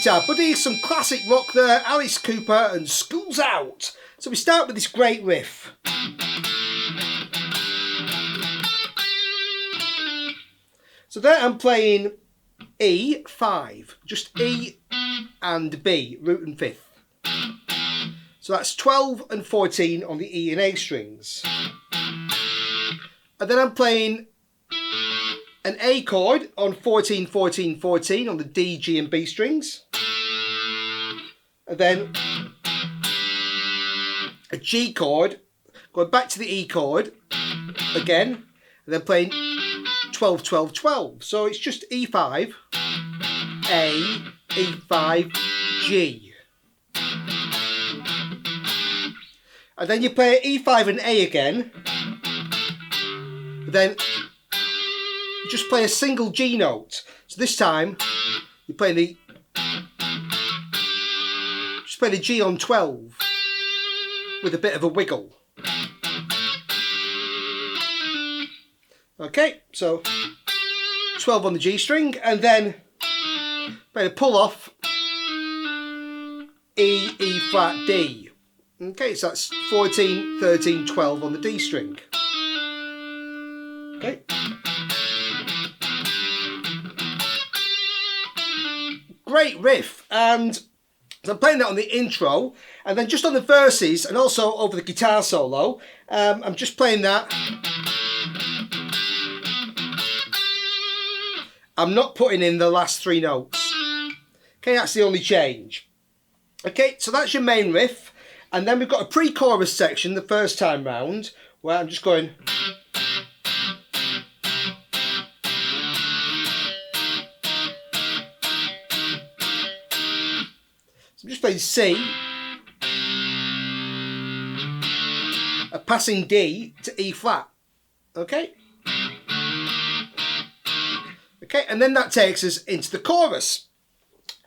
guitar buddy, some classic rock there, Alice Cooper and School's Out. So we start with this great riff. So there I'm playing E5, just E and B, root and fifth. So that's 12 and 14 on the E and A strings. And then I'm playing an A chord on 14, 14, 14 on the D, G and B strings. And then a G chord, going back to the E chord again, and then playing 12, 12, 12. So it's just E5, A, E5, G. And then you play E5 and A again. Then you just play a single G note. So this time you play the G on 12 with a bit of a wiggle. Okay, so 12 on the G string, and then play a pull off E, E flat, D. Okay, so that's 14, 13, 12 on the D string. Okay. Great riff, and so I'm playing that on the intro, and then just on the verses and also over the guitar solo, I'm just playing that. I'm not putting in the last three notes. Okay, that's the only change. Okay, so that's your main riff, and then we've got a pre-chorus section the first time round where I'm just going. So I'm just playing C, a passing D to E flat. Okay. Okay, and then that takes us into the chorus,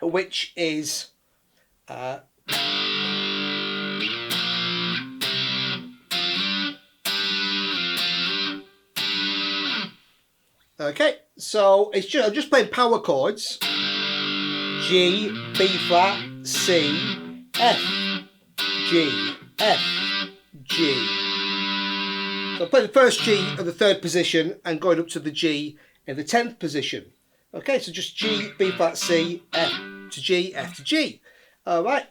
which is okay, so it's just, I'm just playing power chords. G, B flat, C, F, G, F, G. So I'm playing the first G at the third position and going up to the G in the 10th position. Okay, so just G, B flat, C, F to G, F to G. All right.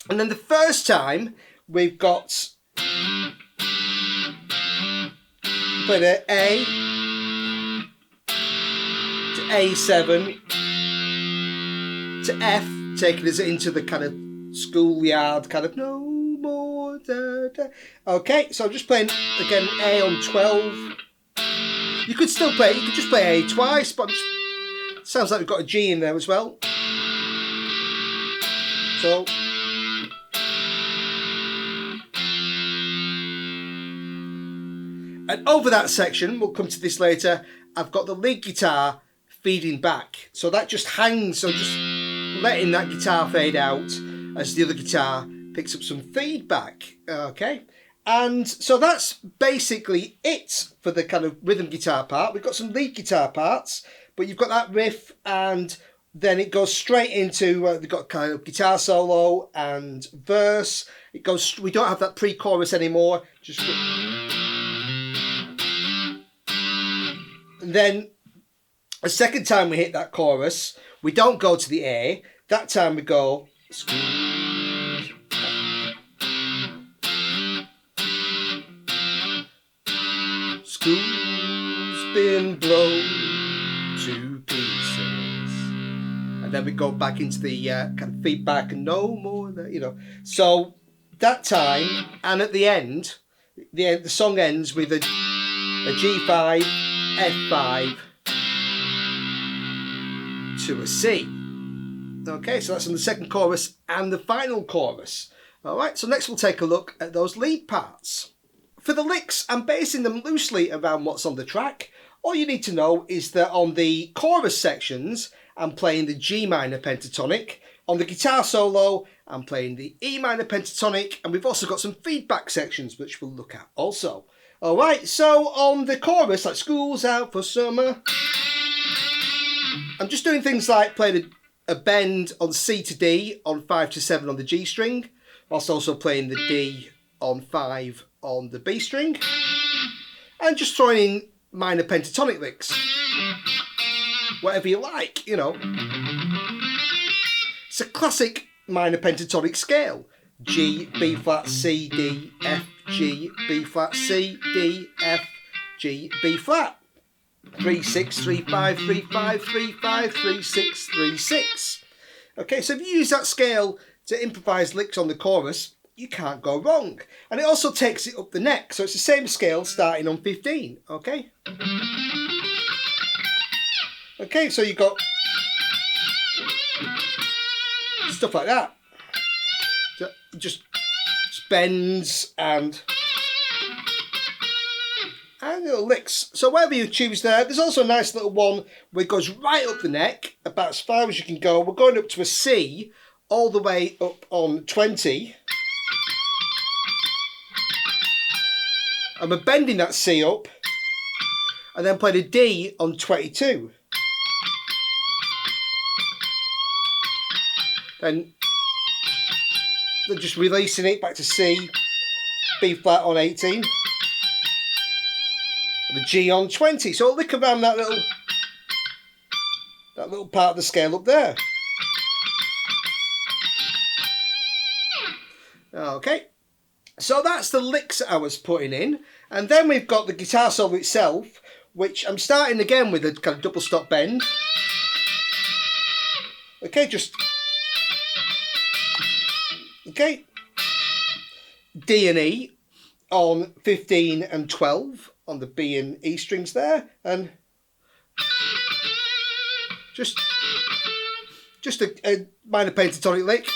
And then the first time we've got playing an A to A7 to F, taking us into the kind of schoolyard kind of no more da, da. Okay, so I'm just playing again A on 12. You could still play, you could just play A twice, but sounds like we've got a G in there as well. So and over that section, we'll come to this later, I've got the lead guitar feeding back. So that just hangs, so just letting that guitar fade out as the other guitar picks up some feedback. Okay. And so that's basically it for the kind of rhythm guitar part. We've got some lead guitar parts, but you've got that riff, and then it goes straight into they've got kind of guitar solo and verse. It goes. We don't have that pre-chorus anymore. Just and then a second time we hit that chorus, we don't go to the A. That time we go. School's been blown to pieces, and then we go back into the kind of feedback and no more, you know. So that time, and at the end, the song ends with a G5, F5 to a C. Okay, so that's in the second chorus and the final chorus. All right, so next we'll take a look at those lead parts. For the licks, I'm basing them loosely around what's on the track. All you need to know is that on the chorus sections, I'm playing the G minor pentatonic. On the guitar solo, I'm playing the E minor pentatonic, and we've also got some feedback sections which we'll look at also. All right, so on the chorus, like school's out for summer, I'm just doing things like playing a bend on C to D on 5 to 7 on the G string, whilst also playing the D on 5 on the B string, and just throwing in minor pentatonic licks, whatever you like, you know. It's a classic minor pentatonic scale: G, B flat, C, D, F, G, B flat, C, D, F, G, B flat. 3 6 3 5 3 5 3 5 3 6 3 6. Okay, so if you use that scale to improvise licks on the chorus, you can't go wrong. And it also takes it up the neck, so it's the same scale starting on 15. Okay. Okay, so you got stuff like that. So just bends and little licks. So whatever you choose there, there's also a nice little one where it goes right up the neck, about as far as you can go. We're going up to a C, all the way up on 20. And we're bending that C up, and then playing a D on 22. Then just releasing it back to C, B flat on 18. The G on 20. So I'll lick around that little part of the scale up there. Okay, so that's the licks that I was putting in, and then we've got the guitar solo itself, which I'm starting again with a kind of double stop bend. Okay, D and E on 15 and 12 on the B and E strings there, and just a minor pentatonic lick,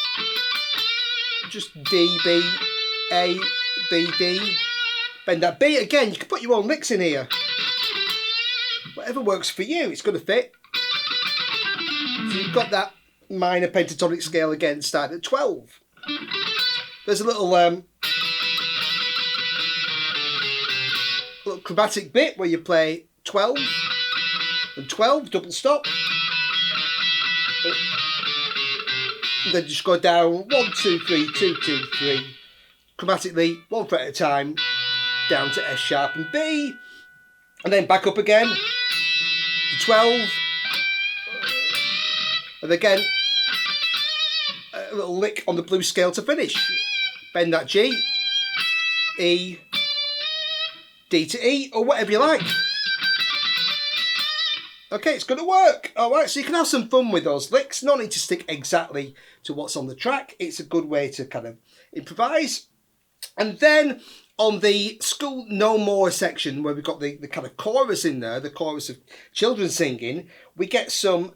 just D, B, A, B, D, bend that B. Again, you can put your own licks in here, whatever works for you, it's going to fit. So you've got that minor pentatonic scale again, starting at 12. There's a little chromatic bit where you play 12 and 12, double stop, and then just go down 1 2 3 2 2 3 chromatically, 1 fret at a time, down to F sharp and B, and then back up again to 12, and again a little lick on the blues scale to finish. Bend that G, E, D to E, or whatever you like. Okay, it's going to work. Alright, so you can have some fun with those licks. No need to stick exactly to what's on the track. It's a good way to kind of improvise. And then on the School No More section, where we've got the kind of chorus in there, the chorus of children singing, we get some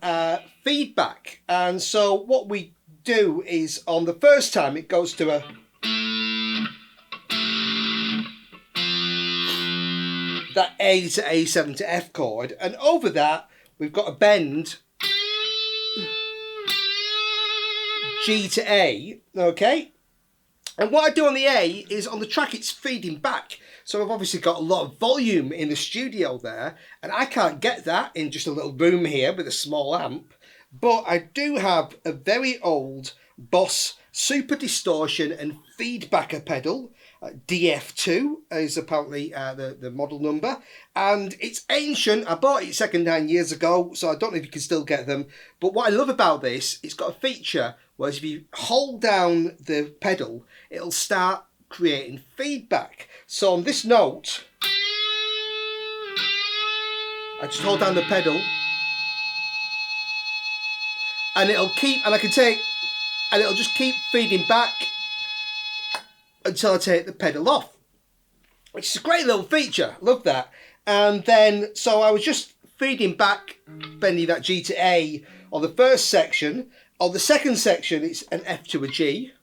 feedback. And so what we do is, on the first time, it goes to a... that A to A7 to F chord, and over that we've got a bend G to A, okay? And what I do on the A is, on the track it's feeding back, so I've obviously got a lot of volume in the studio there, and I can't get that in just a little room here with a small amp, but I do have a very old Boss Super Distortion and Feedbacker pedal. DF2 is apparently the model number, and it's ancient. I bought it second-hand years ago, so I don't know if you can still get them, but what I love about this, it's got a feature where if you hold down the pedal, it'll start creating feedback. So on this note, I just hold down the pedal, and it'll just keep feeding back until I take the pedal off, which is a great little feature. Love that. And then, so I was just feeding back, bending that G to A on the first section. On the second section, it's an F to a G.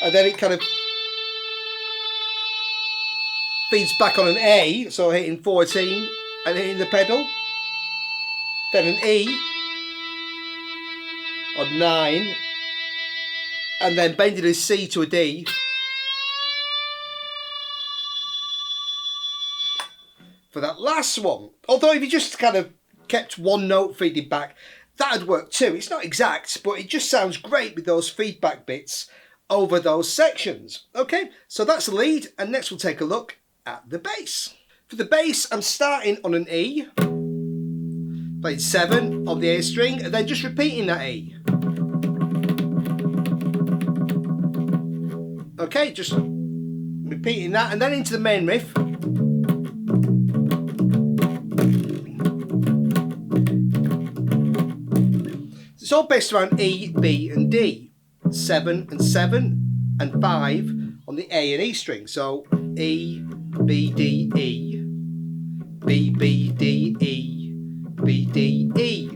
And then it kind of feeds back on an A, so hitting 14 and hitting the pedal. Then an E on 9, and then bending a C to a D, for that last one. Although if you just kind of kept one note feeding back, that'd work too. It's not exact, but it just sounds great with those feedback bits over those sections. Okay, so that's the lead, and next we'll take a look at the bass. For the bass, I'm starting on an E, playing 7 on the A string, and then just repeating that E. Okay, just repeating that, and then into the main riff. It's all based around E, B and D. 7 and 7 and 5 on the A and E string. So E, B, D, E, B, B, D, E, B, D, E,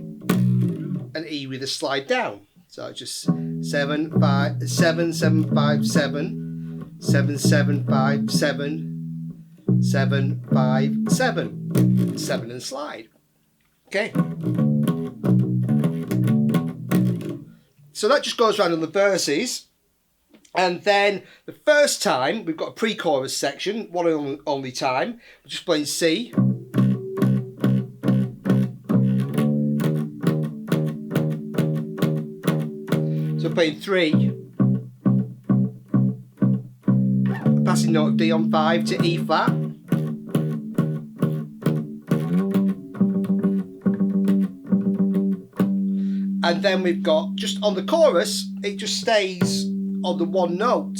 and E with a slide down. So just 7, 5, 7, 7, 5, 7, 7, 7, 5, 7, 7, 5, 7, 7 and slide. Okay. So that just goes around on the verses, and then the first time we've got a pre-chorus section, one and only time. We're just playing C. So playing 3, passing note D on 5 to E flat. And then we've got, just on the chorus, it just stays on the one note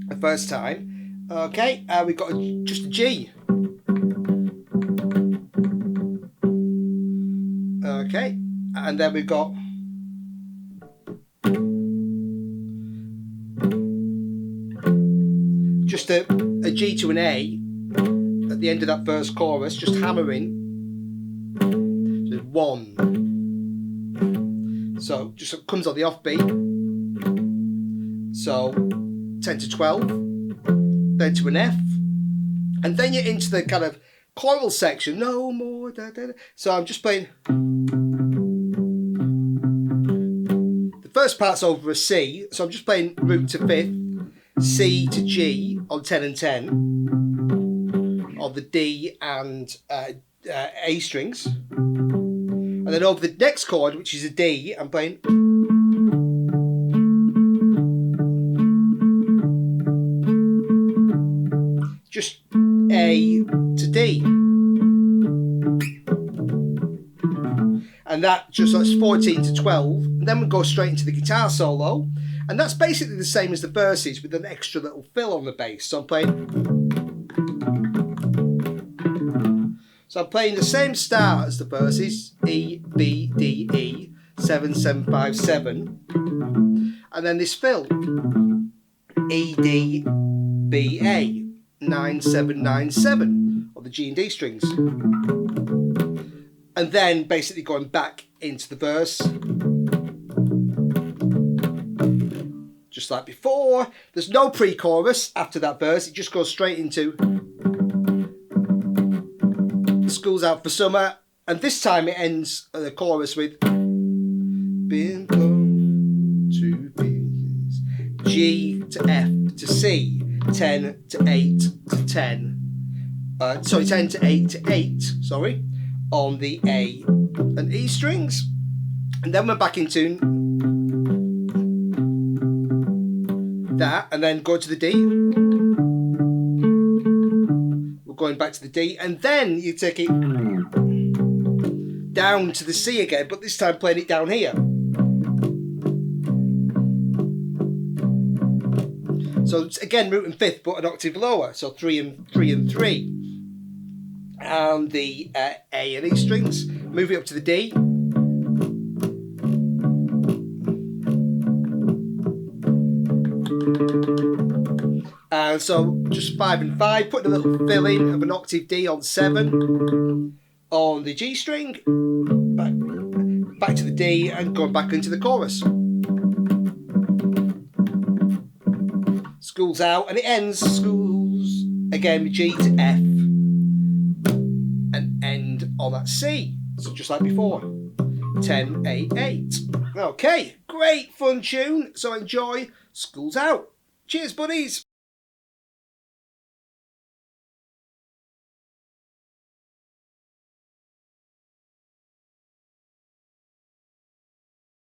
the first time. Okay, we've got just a G. Okay, and then we've got just a G to an A at the end of that first chorus, just hammering. So 1. So just comes on the offbeat. So 10 to 12, then to an F, and then you're into the kind of choral section. No more. Da, da, da. So I'm just playing. The first part's over a C, so I'm just playing root to 5th, C to G on 10 and 10, on the D and A strings. And then over the next chord, which is a D, I'm playing. Just A to D. And that just, that's 14 to 12. And then we go straight into the guitar solo. And that's basically the same as the verses with an extra little fill on the bass. So I'm playing the same start as the verses, E, B, D, E, 7, 7, 5, 7. And then this fill, E, D, B, A, 9, 7, 9, 7 on the G and D strings. And then basically going back into the verse. Just like before, there's no pre-chorus after that verse, it just goes straight into School's Out for Summer, and this time it ends the chorus with been blown to pieces, G to F to C, 10 to 8 to 10, 10 to 8 to 8, sorry, on the A and E strings, and then we're back into that, and then go to the D. Going back to the D, and then you take it down to the C again, but this time playing it down here. So it's again root and 5th, but an octave lower, so 3 and 3 and 3. And the A and E strings, move it up to the D. And so just 5 and 5, putting a little fill in of an octave D on 7 on the G string, back to the D, and going back into the chorus. School's Out, and it ends schools again with G to F and end on that C. So just like before, 10, 8, 8. Okay, great fun tune. So enjoy School's Out. Cheers, buddies.